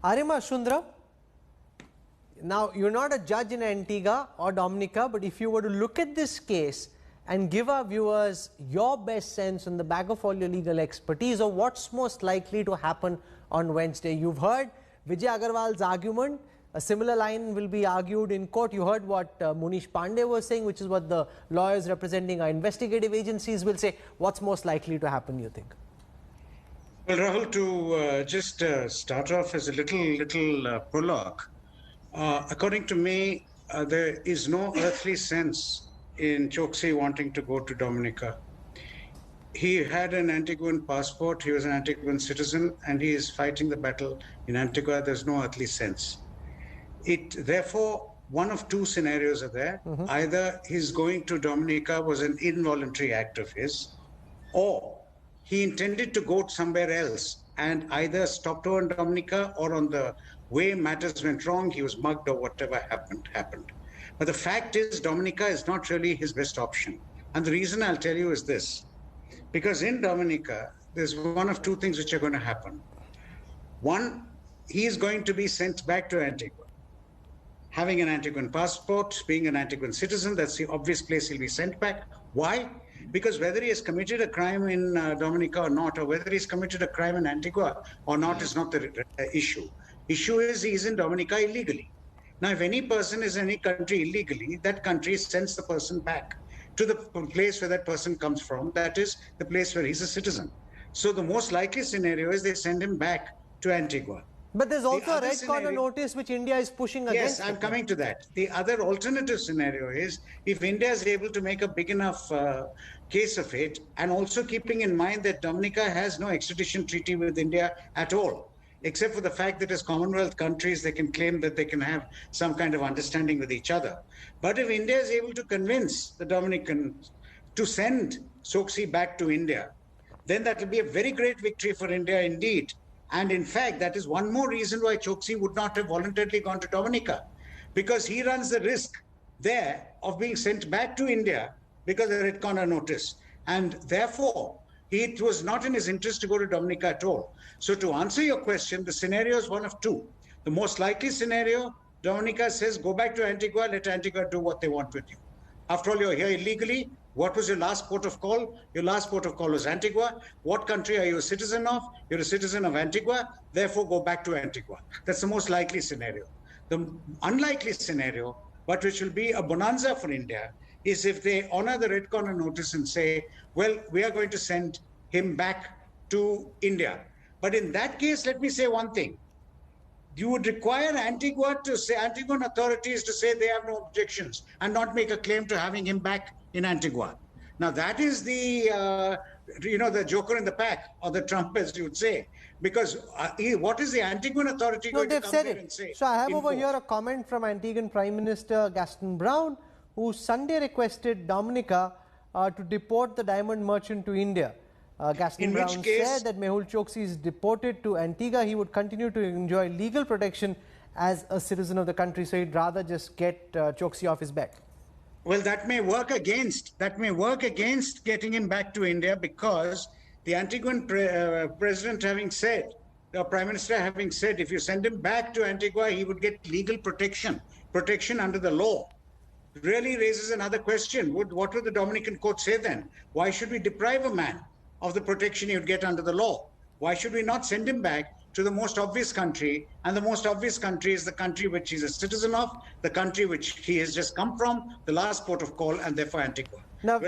Aryama Sundaram, now you're not a judge in Antigua or Dominica, but if you were to look at this case and give our viewers your best sense on the back of all your legal expertise of what's most likely to happen on Wednesday. You've heard Vijay Agarwal's argument. A similar line will be argued in court. You heard what Munish Pandey was saying, which is what the lawyers representing our investigative agencies will say. What's most likely to happen, you think? Well, Rahul, to just start off as a little prologue, according to me, there is no earthly sense in Choksi wanting to go to Dominica. He had an Antiguan passport, he was an Antiguan citizen, and he is fighting the battle in Antigua. There's no earthly sense. Therefore, one of two scenarios are there. Either his going to Dominica was an involuntary act of his, or he intended to go somewhere else and either stopped over in Dominica, or on the way matters went wrong, he was mugged or whatever happened. But the fact is, Dominica is not really his best option. And the reason I'll tell you is this. Because in Dominica, there's one of two things which are going to happen. One, he is going to be sent back to Antigua. Having an Antiguan passport, being an Antiguan citizen, that's the obvious place he'll be sent back. Why? Because whether he has committed a crime in Dominica or not, or whether he's committed a crime in Antigua or not, is not the issue. Issue is he's in Dominica illegally. Now, if any person is in any country illegally, that country sends the person back to the place where that person comes from, that is the place where he's a citizen. So the most likely scenario is they send him back to Antigua. But there's also a red corner notice which India is pushing against. Yes, I'm coming to that. The other alternative scenario is if India is able to make a big enough case of it, and also keeping in mind that Dominica has no extradition treaty with India at all, except for the fact that as Commonwealth countries, they can claim that they can have some kind of understanding with each other. But if India is able to convince the Dominicans to send Choksi back to India, then that will be a very great victory for India indeed. And in fact, that is one more reason why Choksi would not have voluntarily gone to Dominica, because he runs the risk there of being sent back to India because of the red corner notice. And therefore, it was not in his interest to go to Dominica at all. So to answer your question, the scenario is one of two. The most likely scenario, Dominica says, go back to Antigua, let Antigua do what they want with you. After all, you're here illegally. What was your last port of call? Your last port of call was Antigua. What country are you a citizen of? You're a citizen of Antigua. Therefore, go back to Antigua. That's the most likely scenario. The unlikely scenario, but which will be a bonanza for India, is if they honor the red corner notice and say, well, we are going to send him back to India. But in that case, let me say one thing. You would require Antigua to say, Antiguan authorities to say they have no objections and not make a claim to having him back in Antigua. Now that is the, the joker in the pack, or the trump, as you would say, because what is the Antiguan authority going to come there and say? So I have over here a comment from Antiguan Prime Minister Gaston Brown, who Sunday requested Dominica to deport the diamond merchant to India. Gaston Brown said that Mehul Choksi is deported to Antigua. He would continue to enjoy legal protection as a citizen of the country, so he'd rather just get Choksi off his back. Well, that may work against getting him back to India, because the Antiguan president having said, the Prime Minister having said, if you send him back to Antigua, he would get legal protection under the law. It really raises another question. What would the Dominican court say then? Why should we deprive a man of the protection he would get under the law? Why should we not send him back to the most obvious country? And the most obvious country is the country which he's a citizen of, the country which he has just come from, the last port of call, and therefore Antigua. Now,